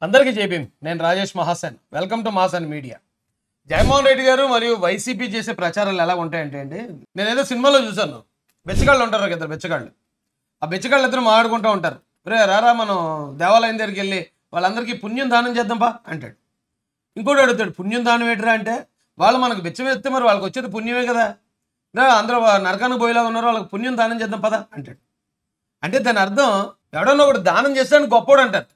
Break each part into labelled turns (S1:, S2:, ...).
S1: అందరికీ జైభీం. నేను Rajesh Mahasen. Welcome to Mahasen media. Jaganmohan Reddy గారు మరియు వైసీపీ చేసే ప్రచారాలు ఎలా ఉంటాయంటే నేనేదో సినిమాలో చూశాను. బెచ్చగాళ్ళు ఉంటారు కదా, బెచ్చగాళ్ళు. ఆ బెచ్చగాళ్ళు ఇద్దరు మాట్లాడుకుంటూ ఉంటారు. రే రారా మనం దేవాలయం దగ్గరికి వెళ్ళి వాళ్ళందరికీ పుణ్యం దానం చేద్దాంపా అంటాడు. ఇంకోటి అడుగుతాడు, పుణ్యం దానం ఏంటరా అంటే, వాళ్ళు మనకు బెచ్చం వేస్తే మరి వాళ్ళకి వచ్చేది పుణ్యమే కదా, రా అందరూ నరకానికి పోయేలా ఉన్నారు, వాళ్ళకి పుణ్యం దానం చేద్దాం పదా అంటాడు. అంటే దాని అర్థం ఎవడన్నా ఒకటి దానం చేస్తాడని గొప్పోడు అంటారు.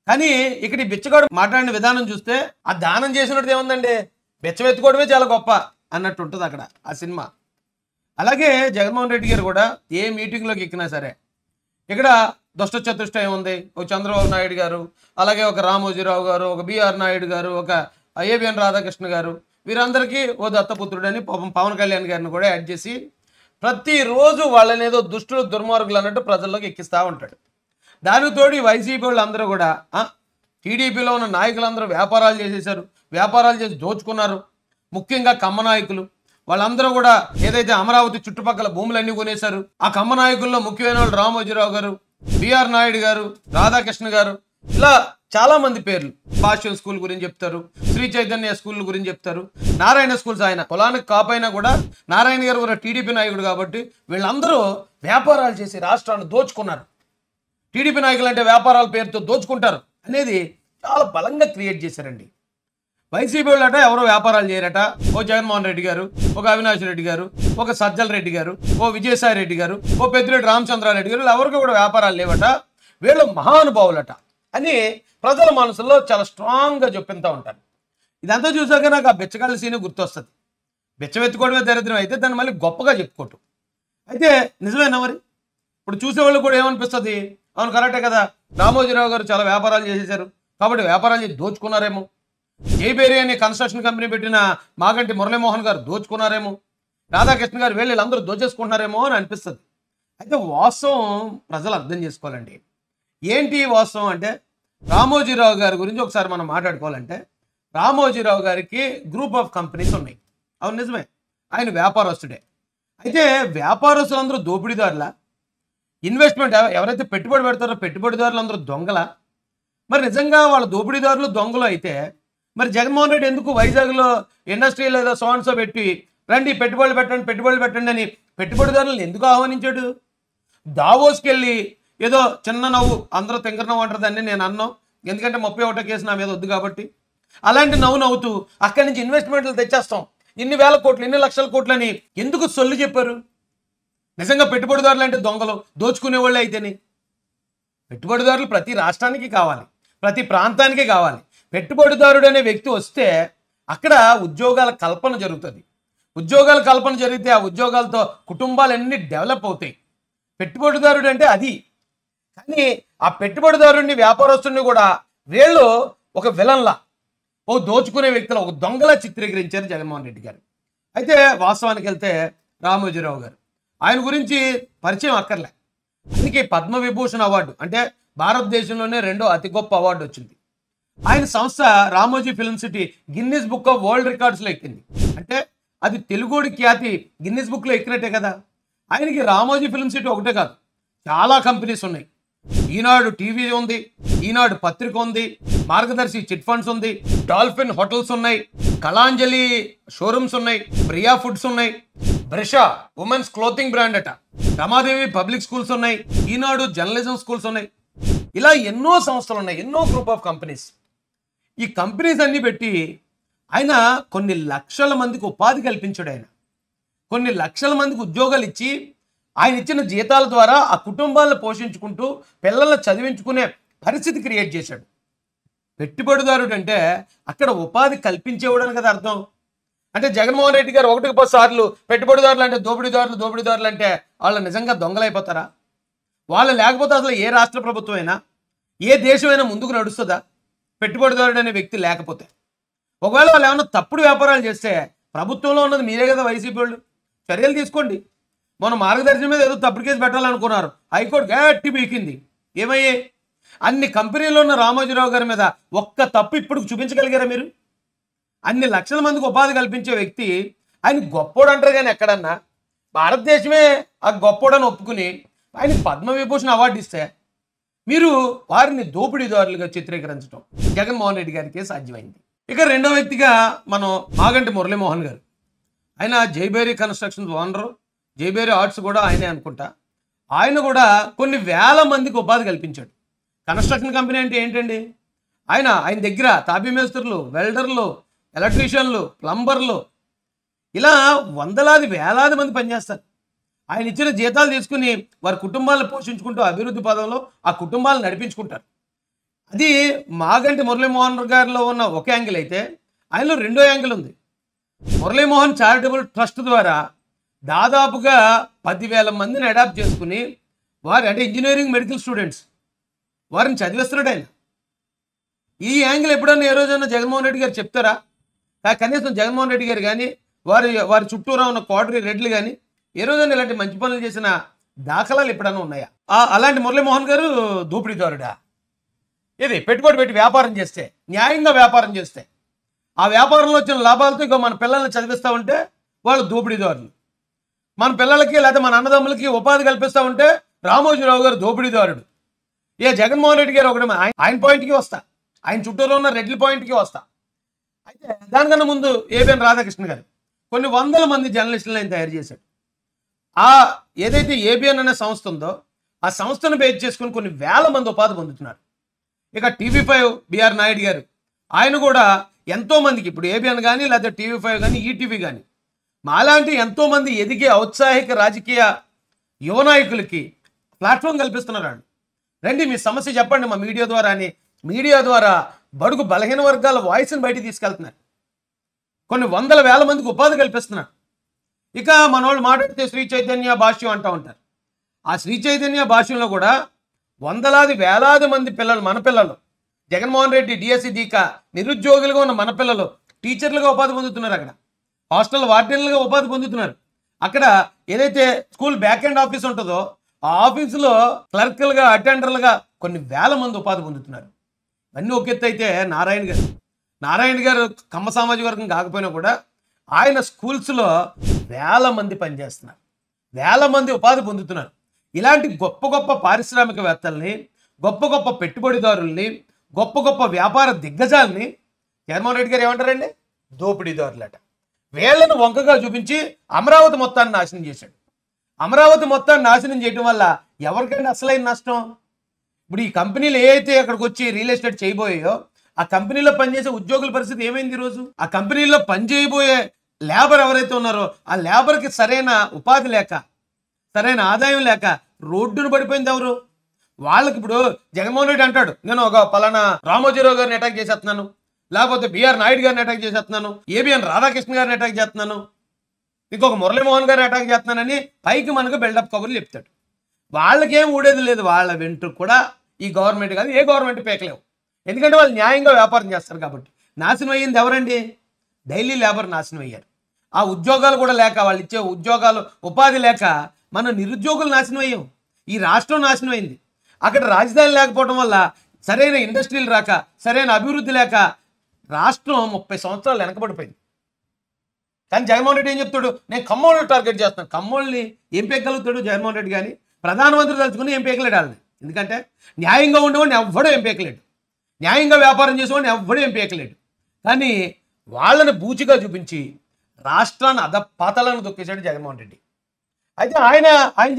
S1: కానీ ఇక్కడ ఈ బిచ్చగాడు మాట్లాడిన విధానం చూస్తే ఆ దానం చేసినట్టు ఏముందండి, బెచ్చమెత్తుకోవడమే చాలా గొప్ప అన్నట్టు ఉంటుంది అక్కడ ఆ సినిమా. అలాగే జగన్మోహన్ రెడ్డి గారు కూడా ఏ మీటింగ్లోకి ఎక్కినా సరే ఇక్కడ దుష్ట చతుష్టయం ఉంది. ఒక చంద్రబాబు నాయుడు గారు, అలాగే ఒక రామోజీరావు గారు, ఒక బిఆర్ నాయుడు గారు, ఒక ఏబిఎన్ రాధాకృష్ణ గారు, వీరందరికీ ఓ దత్తపుత్రుడని పవన్ కళ్యాణ్ గారిని కూడా యాడ్ చేసి ప్రతిరోజు వాళ్ళని ఏదో దుష్టులు దుర్మార్గులు అన్నట్టు ప్రజల్లోకి ఎక్కిస్తూ ఉంటాడు. దానికి తోడు వైసీపీ వాళ్ళందరూ కూడా టీడీపీలో ఉన్న నాయకులందరూ వ్యాపారాలు చేసేశారు, వ్యాపారాలు చేసి దోచుకున్నారు. ముఖ్యంగా కమ్మ నాయకులు వాళ్ళందరూ కూడా ఏదైతే అమరావతి చుట్టుపక్కల భూములన్నీ కొనేశారు. ఆ కమ్మ నాయకుల్లో ముఖ్యమైన వాళ్ళు రామోజీరావు గారు, బిఆర్ నాయుడు గారు, రాధాకృష్ణ గారు, ఇలా చాలా మంది పేర్లు. భాష్యం స్కూల్ గురించి చెప్తారు, శ్రీ చైతన్య స్కూల్ గురించి చెప్తారు, నారాయణ స్కూల్స్. ఆయన పొలానికి కాపైనా కూడా నారాయణ గారు కూడా టీడీపీ నాయకుడు కాబట్టి వీళ్ళందరూ వ్యాపారాలు చేసి రాష్ట్రాన్ని దోచుకున్నారు. టీడీపీ నాయకులు అంటే వ్యాపారాల పేరుతో దోచుకుంటారు అనేది చాలా బలంగా క్రియేట్ చేశారండి. వైసీపీ వాళ్ళట ఎవరో వ్యాపారాలు చేయరట. ఓ జగన్మోహన్ రెడ్డి గారు, ఒక అవినాష్ రెడ్డి గారు, ఒక సజ్జల రెడ్డి గారు, ఓ విజయసాయి రెడ్డి గారు, ఓ పెద్దిరెడ్డి రామచంద్రారెడ్డి గారు, ఎవరికి కూడా వ్యాపారాలు లేవట, వీళ్ళు మహానుభావులట అని ప్రజల మనసులో చాలా స్ట్రాంగ్గా చెప్పింతూ ఉంటారు. ఇదంతా చూసాక నాకు ఆ బిచ్చగాళ్ళ సీనే గుర్తొస్తుంది. బిచ్చమెత్తుకోవడమే దరిద్రం అయితే దాన్ని మళ్ళీ గొప్పగా చెప్పుకోవటం అయితే నిజమేనా? మరి ఇప్పుడు చూసేవాళ్ళు కూడా ఏమనిపిస్తుంది, అవును కరెక్టే కదా, రామోజీరావు గారు చాలా వ్యాపారాలు చేసేశారు కాబట్టి వ్యాపారాలు చేసి దోచుకున్నారేమో, జైబేరి అనే కన్స్ట్రక్షన్ కంపెనీ పెట్టిన మాగంటి మురళీమోహన్ గారు దోచుకున్నారేమో, రాధాకృష్ణ గారు వీళ్ళందరూ దోచేసుకుంటున్నారేమో అని అనిపిస్తుంది. అయితే వాస్తవం ప్రజలు అర్థం చేసుకోవాలండి. ఏంటి వాస్తవం అంటే, రామోజీరావు గారి గురించి ఒకసారి మనం మాట్లాడుకోవాలంటే, రామోజీరావు గారికి గ్రూప్ ఆఫ్ కంపెనీస్ ఉన్నాయి. అవును నిజమే, ఆయన వ్యాపారస్తుడే. అయితే వ్యాపారస్తులందరూ దోపిడీదారులా? ఇన్వెస్ట్మెంట్ ఎవరైతే పెట్టుబడి పెడతారో పెట్టుబడిదారులు అందరూ దొంగల? మరి నిజంగా వాళ్ళ దోపిడీదారులు దొంగలు అయితే మరి జగన్మోహన్ రెడ్డి ఎందుకు వైజాగ్లో ఇండస్ట్రియల్ ఏదో సోన్సో పెట్టి రండి పెట్టుబడులు పెట్టండి అని పెట్టుబడిదారులను ఎందుకు ఆహ్వానించాడు? దావోస్కి వెళ్ళి ఏదో చిన్న నవ్వు, అందరూ తింకర నవ్వు అంటారని నేను అన్నాం, ఎందుకంటే 31 కేసు నా మీద వద్దు కాబట్టి. అలాంటి నవ్వు నవ్వుతూ అక్కడి నుంచి ఇన్వెస్ట్మెంట్లు తెచ్చేస్తాం, ఇన్ని వేల కోట్లు, ఇన్ని లక్షల కోట్లు అని ఎందుకు సొల్లు చెప్పారు? నిజంగా పెట్టుబడిదారులు అంటే దొంగలు, దోచుకునే వాళ్ళే అయితేనే. పెట్టుబడిదారులు ప్రతి రాష్ట్రానికి కావాలి, ప్రతి ప్రాంతానికి కావాలి. పెట్టుబడిదారుడు అనే వ్యక్తి వస్తే అక్కడ ఉద్యోగాల కల్పన జరుగుతుంది. ఉద్యోగాల కల్పన జరిగితే ఆ ఉద్యోగాలతో కుటుంబాలన్నీ డెవలప్ అవుతాయి. పెట్టుబడిదారుడు అంటే అది. కానీ ఆ పెట్టుబడిదారుడిని, వ్యాపారస్తుడిని కూడా వీళ్ళు ఒక విలన్లా, ఓ దోచుకునే వ్యక్తులు, ఒక దొంగలా చిత్రీకరించారు జగన్మోహన్ రెడ్డి గారు. అయితే వాస్తవానికి వెళ్తే రామోజీరావు గారు, ఆయన గురించి పరిచయం అక్కర్లే. అందుకే పద్మవిభూషణ్ అవార్డు అంటే భారతదేశంలోనే 2వ అతి గొప్ప అవార్డు వచ్చింది. ఆయన సంస్థ Ramoji film city Guinness book of world రికార్డ్స్లో ఎక్కింది. అంటే అది తెలుగుడి ఖ్యాతి గిన్నిస్ బుక్లో ఎక్కినట్టే కదా. ఆయనకి రామోజీ ఫిల్మ్ సిటీ ఒకటే కాదు, చాలా కంపెనీస్ ఉన్నాయి. ఈనాడు టీవీ ఉంది, ఈనాడు పత్రిక ఉంది, మార్గదర్శి చిట్ ఫండ్స్ ఉంది, డాల్ఫిన్ హోటల్స్ ఉన్నాయి, కళాంజలి షోరూమ్స్ ఉన్నాయి, ప్రియా ఫుడ్స్ ఉన్నాయి, బ్రిషా ఉమెన్స్ క్లోతింగ్ బ్రాండ్ అట, రమాదేవి పబ్లిక్ స్కూల్స్ ఉన్నాయి, ఈనాడు జర్నలిజం స్కూల్స్ ఉన్నాయి. ఇలా ఎన్నో సంస్థలు ఉన్నాయి, ఎన్నో గ్రూప్ ఆఫ్ కంపెనీస్. ఈ కంపెనీస్ అన్నీ పెట్టి ఆయన కొన్ని లక్షల మందికి ఉపాధి కల్పించాడు. ఆయన కొన్ని లక్షల మందికి ఉద్యోగాలు ఇచ్చి ఆయన ఇచ్చిన జీతాల ద్వారా ఆ కుటుంబాలను పోషించుకుంటూ పిల్లల్ని చదివించుకునే పరిస్థితి క్రియేట్ చేశాడు. పెట్టుబడిదారుడు అంటే అక్కడ ఉపాధి కల్పించేవాడని కదా అర్థం. అంటే జగన్మోహన్ రెడ్డి గారు 1కి 10 సార్లు పెట్టుబడిదారులు అంటే దోపిడీదారులు అంటే వాళ్ళు నిజంగా దొంగలైపోతారా? వాళ్ళు లేకపోతే అసలు ఏ రాష్ట్ర ప్రభుత్వం అయినా, ఏ దేశమైనా ముందుకు నడుస్తుందా? పెట్టుబడిదారుడు అనే వ్యక్తి లేకపోతే. ఒకవేళ వాళ్ళు ఏమన్నా తప్పుడు వ్యాపారాలు చేస్తే ప్రభుత్వంలో ఉన్నది మీరే కదా, వైసీపీ వాళ్ళు. చర్యలు తీసుకోండి. మన మార్గదర్శనం మీద ఏదో తప్పుడు కేసు పెట్టాలనుకున్నారు, హైకోర్టు గట్టి బీకింది. ఏమయ్యాయి? అన్ని కంపెనీలు ఉన్న రామోజీరావు గారి మీద ఒక్క తప్పు ఇప్పుడు చూపించగలిగారా మీరు? అన్ని లక్షల మందికి ఉపాధి కల్పించే వ్యక్తి ఆయన గొప్పోడు అంటారు. కానీ ఎక్కడన్నా భారతదేశమే ఆ గొప్పోడని ఒప్పుకుని ఆయన పద్మవిభూషణ్ అవార్డు ఇస్తే మీరు వారిని దోపిడీదారులుగా చిత్రీకరించడం జగన్మోహన్ రెడ్డి గారికి సాధ్యమైంది. ఇక రెండో వ్యక్తిగా మనం మాగంటి మురళీమోహన్ గారు. ఆయన Jayabheri constructions owner, Jayabheri arts కూడా ఆయనే అనుకుంటా. ఆయన కూడా కొన్ని వేల మందికి ఉపాధి కల్పించాడు. కన్స్ట్రక్షన్ కంపెనీ అంటే ఏంటండి? ఆయన దగ్గర తాపీ మేస్త్రులు, వెల్డర్లు, ఎలక్ట్రీషియన్లు, ప్లంబర్లు ఇలా వందలాది వేలాది మంది పనిచేస్తారు. ఆయన ఇచ్చిన జీతాలు తీసుకుని వారి కుటుంబాలను పోషించుకుంటూ అభివృద్ధి పదంలో ఆ కుటుంబాలను నడిపించుకుంటారు. అది మాగంటి మురళీమోహన్ గారిలో ఉన్న ఒక యాంగిల్ అయితే, ఆయనలో రెండో యాంగిల్ ఉంది. మురళీమోహన్ చారిటబుల్ ట్రస్ట్ ద్వారా దాదాపుగా 10,000 మందిని అడాప్ట్ చేసుకుని వారు అంటే ఇంజనీరింగ్ మెడికల్ స్టూడెంట్స్ వారిని చదివిస్తున్నాడు ఆయన. ఈ యాంగిల్ ఎప్పుడన్నా ఏ రోజైనా జగన్మోహన్ రెడ్డి గారు చెప్తారా? కనీసం జగన్మోహన్ రెడ్డి గారు కానీ వారి చుట్టూరా ఉన్న కోటరీ రెడ్లు కానీ ఏ రోజైనా ఇలాంటి మంచి పనులు చేసిన దాఖలాలు ఎప్పుడన్నా ఉన్నాయా? అలాంటి మురళీమోహన్ గారు దోపిడీదారుడా? ఇది పెట్టుబడి పెట్టి వ్యాపారం చేస్తే, న్యాయంగా వ్యాపారం చేస్తే, ఆ వ్యాపారంలో వచ్చిన లాభాలతో ఇక మన పిల్లల్ని చదివిస్తూ ఉంటే వాళ్ళు దోపిడీదారులు. మన పిల్లలకి లేదా మన అన్నదమ్ములకి ఉపాధి కల్పిస్తూ ఉంటే రామోజీరావు గారు దోపిడీదారుడు. ఇక జగన్మోహన్ రెడ్డి గారు ఒకటి ఆయన పాయింట్కి వస్తా, ఆయన చుట్టూలో ఉన్న రెడ్ల పాయింట్కి వస్తా. అయితే దానికన్నా ముందు ఏబిఎన్ రాధాకృష్ణ గారు కొన్ని వందల మంది జర్నలిస్టులను ఆయన తయారు చేశాడు. ఏదైతే ఏబిఎన్ అనే సంస్థ ఉందో ఆ సంస్థను బేస్ చేసుకుని కొన్ని వేల మంది ఉపాధి పొందుతున్నారు. ఇక టీవీ5 బిఆర్ నాయుడు గారు, ఆయన కూడా ఎంతోమందికి ఇప్పుడు ఏబిఎన్ కానీ లేదా టీవీ5 కానీ ఈటీవీ కానీ మాలాంటి ఎంతోమంది ఎదిగే ఔత్సాహిక రాజకీయ యువ నాయకులకి ప్లాట్ఫామ్ కల్పిస్తున్నారు. రండి మీ సమస్య చెప్పండి మా మీడియా ద్వారా అని మీడియా ద్వారా బడుగు బలహీన వర్గాల వాయిస్ని బయటికి తీసుకెళ్తున్నారు. కొన్ని వందల వేల మందికి ఉపాధి కల్పిస్తున్నారు. ఇక మన వాళ్ళు మాట్లాడితే శ్రీ చైతన్య భాష్యం అంటూ ఉంటారు. ఆ శ్రీ చైతన్య భాష్యంలో కూడా వందలాది వేలాది మంది పిల్లలు, మన పిల్లలు, జగన్మోహన్ రెడ్డి డిఎస్సి దీకా నిరుద్యోగులుగా ఉన్న మన పిల్లలు టీచర్లుగా ఉపాధి పొందుతున్నారు. అక్కడ హాస్టల్ వార్డెన్లుగా ఉపాధి పొందుతున్నారు. అక్కడ ఏదైతే స్కూల్ బ్యాక్ ఎండ్ ఆఫీస్ ఉంటుందో ఆ ఆఫీసులో క్లర్క్లుగా, అటెండర్లుగా కొన్ని వేల మంది ఉపాధి పొందుతున్నారు. ఇవన్నీ ఒక ఎత్తు అయితే నారాయణ గారు కమ్మ సామాజిక వర్గం కాకపోయినా కూడా ఆయన స్కూల్స్లో వేల మంది పనిచేస్తున్నారు, వేల మంది ఉపాధి పొందుతున్నారు. ఇలాంటి గొప్ప గొప్ప పారిశ్రామికవేత్తల్ని, గొప్ప గొప్ప పెట్టుబడిదారుల్ని, గొప్ప గొప్ప వ్యాపార దిగ్గజాలని జగన్మోహన్ రెడ్డి గారు ఏమంటారండి? దోపిడీదారులట. వేళ్లను వంకగా చూపించి అమరావతి మొత్తాన్ని నాశనం చేశాడు. అమరావతి మొత్తాన్ని నాశనం చేయడం వల్ల ఎవరికైనా అసలైన నష్టం? ఇప్పుడు ఈ కంపెనీలు ఏవైతే అక్కడికి వచ్చి రియల్ ఎస్టేట్ చేయబోయాయో ఆ కంపెనీలో పనిచేసే ఉద్యోగుల పరిస్థితి ఏమైంది? ఈరోజు ఆ కంపెనీలో పనిచేయబోయే లేబర్ ఎవరైతే ఉన్నారో ఆ లేబర్కి సరైన ఉపాధి లేక, సరైన ఆదాయం లేక రోడ్డును పడిపోయింది ఎవరు? వాళ్ళకి ఇప్పుడు జగన్మోహన్ రెడ్డి అంటాడు, నేను ఒక పలానా రామోజీరావు గారిని అటాక్ చేసేస్తున్నాను, లేకపోతే బిఆర్ నాయుడు గారిని అటాక్ చేసేస్తున్నాను, ఏబిఎన్ రాధాకృష్ణ గారిని అటాక్ చేస్తున్నాను, ఇంకొక మురళీమోహన్ గారిని అటాక్ చేస్తున్నానని పైకి మనకు బిల్డప్ కబుర్లు చెప్తాడు. వాళ్ళకేం ఊడేది లేదు. వాళ్ళ వెంట్రు కూడా ఈ గవర్నమెంట్ కాదు, ఏ గవర్నమెంట్ పేకలేవు. ఎందుకంటే వాళ్ళు న్యాయంగా వ్యాపారం చేస్తారు కాబట్టి. నాశనం అయ్యింది ఎవరండి? డైలీ లేబర్ నాశనం అయ్యారు. ఆ ఉద్యోగాలు కూడా లేక, వాళ్ళు ఇచ్చే ఉద్యోగాలు ఉపాధి లేక మన నిరుద్యోగులు నాశనం అయ్యాం. ఈ రాష్ట్రం నాశనం అయింది. అక్కడ రాజధాని లేకపోవడం వల్ల సరైన ఇండస్ట్రీలు రాక, సరైన అభివృద్ధి లేక రాష్ట్రం 30 సంవత్సరాలు వెనకబడిపోయింది. కానీ జగన్మోహన్ రెడ్డి ఏం చెప్తాడు? నేను ఖమ్మోళ్ళని టార్గెట్ చేస్తున్నాను. ఖమ్మోళ్ళని ఏం పేకగలుగుతాడు జగన్మోహన్ రెడ్డి? కానీ ప్రధానమంత్రి తలుచుకుని ఏం పేకలేడు వాళ్ళని. ఎందుకంటే న్యాయంగా ఉండేవాడిని ఎవ్వడూ ఏం పేకలేడు, న్యాయంగా వ్యాపారం చేసేవాడిని ఎవ్వడూ ఏం పేకలేడు. కానీ వాళ్ళని బూచిగా చూపించి రాష్ట్రాన్ని అధపాతాలను దొక్కేశాడు జగన్మోహన్ రెడ్డి. అయితే ఆయన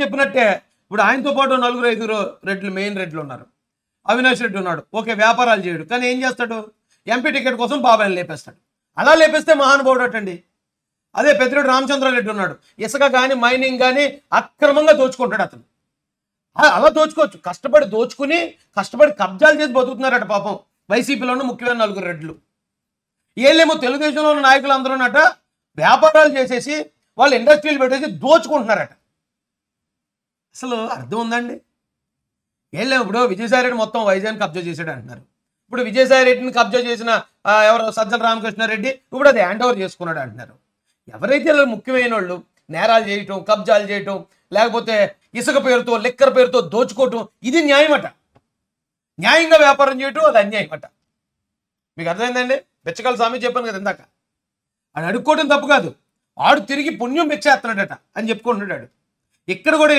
S1: చెప్పినట్టే ఇప్పుడు ఆయనతో పాటు 4-5 రెడ్లు, మెయిన్ రెడ్లు ఉన్నారు. అవినాష్ రెడ్డి ఉన్నాడు, ఓకే వ్యాపారాలు చేయడు, కానీ ఏం చేస్తాడు? ఎంపీ టికెట్ కోసం బాబాయిని లేపేస్తాడు. అలా లేపేస్తే మహానుభావుడు అటండి. అదే పెద్దిరెడ్డి రామచంద్రారెడ్డి ఉన్నాడు, ఇసుక కానీ మైనింగ్ కానీ అక్రమంగా దోచుకుంటాడు అతను. అలా దోచుకోవచ్చు, కష్టపడి దోచుకుని కష్టపడి కబ్జాలు చేసి బతుకుతున్నారట పాపం వైసీపీలోనూ ముఖ్యమైన 4 రెడ్లు. వీళ్ళేమో తెలుగుదేశంలో ఉన్న నాయకులు అందరూనట వ్యాపారాలు చేసేసి వాళ్ళు ఇండస్ట్రీలు పెట్టేసి దోచుకుంటున్నారట. అసలు అర్థం ఉందండి? వీళ్ళేమో ఇప్పుడు విజయసాయిరెడ్డి మొత్తం వైజాగ్ని కబ్జా చేశాడు అంటున్నారు. ఇప్పుడు విజయసాయిరెడ్డిని కబ్జా చేసిన ఎవరు సజ్జల రామకృష్ణారెడ్డి ఇప్పుడు అది హ్యాండ్ ఓవర్ చేసుకున్నాడు అంటున్నారు. ఎవరైతే ముఖ్యమైన వాళ్ళు నేరాలు చేయటం, కబ్జాలు చేయటం, లేకపోతే ఇసుక పేరుతో, లిక్కర్ పేరుతో దోచుకోవటం, ఇది న్యాయమట. న్యాయంగా వ్యాపారం చేయటం అది అన్యాయమట. మీకు అర్థమైందండి? బెచ్చకాల స్వామి చెప్పాను కదా ఇందాక, ఆడు అడుక్కోవడం తప్పు కాదు, ఆడు తిరిగి పుణ్యం బెచ్చేస్తున్నాడట అని చెప్పుకుంటున్నాడు. ఇక్కడ కూడా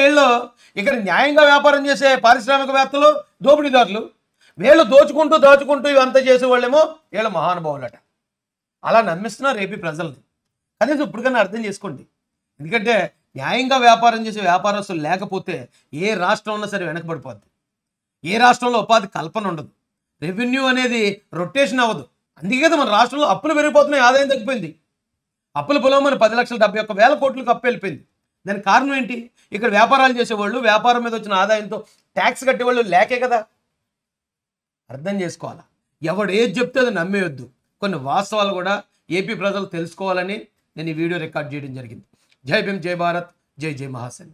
S1: ఇక్కడ న్యాయంగా వ్యాపారం చేసే పారిశ్రామికవేత్తలు దోపిడీదారులు, వీళ్ళు దోచుకుంటూ ఇవంతా చేసేవాళ్ళేమో వీళ్ళ మహానుభావులట. అలా నమ్మిస్తున్నారు ఏపీ ప్రజల్ని. కనీసం ఇప్పటికన్నా అర్థం చేసుకోండి. ఎందుకంటే న్యాయంగా వ్యాపారం చేసే వ్యాపారస్తులు లేకపోతే ఏ రాష్ట్రం ఉన్నా సరే వెనకబడిపోద్ది. ఏ రాష్ట్రంలో ఉపాధి కల్పన ఉండదు, రెవెన్యూ అనేది రొటేషన్ అవ్వదు. అందుకే కదా మన రాష్ట్రంలో అప్పులు పెరిగిపోతున్నాయి, ఆదాయం తగ్గిపోయింది. అప్పుల పొలమని 10,71,000 కోట్లకు అప్పు వెళ్ళిపోయింది. దానికి కారణం ఏంటి? ఇక్కడ వ్యాపారాలు చేసేవాళ్ళు, వ్యాపారం మీద వచ్చిన ఆదాయంతో ట్యాక్స్ కట్టేవాళ్ళు లేకే కదా. అర్థం చేసుకోవాలా. ఎవడు ఏది చెప్తే అది నమ్మేయొద్దు. కొన్ని వాస్తవాలు కూడా ఏపీ ప్రజలు తెలుసుకోవాలని నేను ఈ వీడియో రికార్డ్ చేయడం జరిగింది. జై భీమ్, జై భారత్, జై జై మహాసేన్.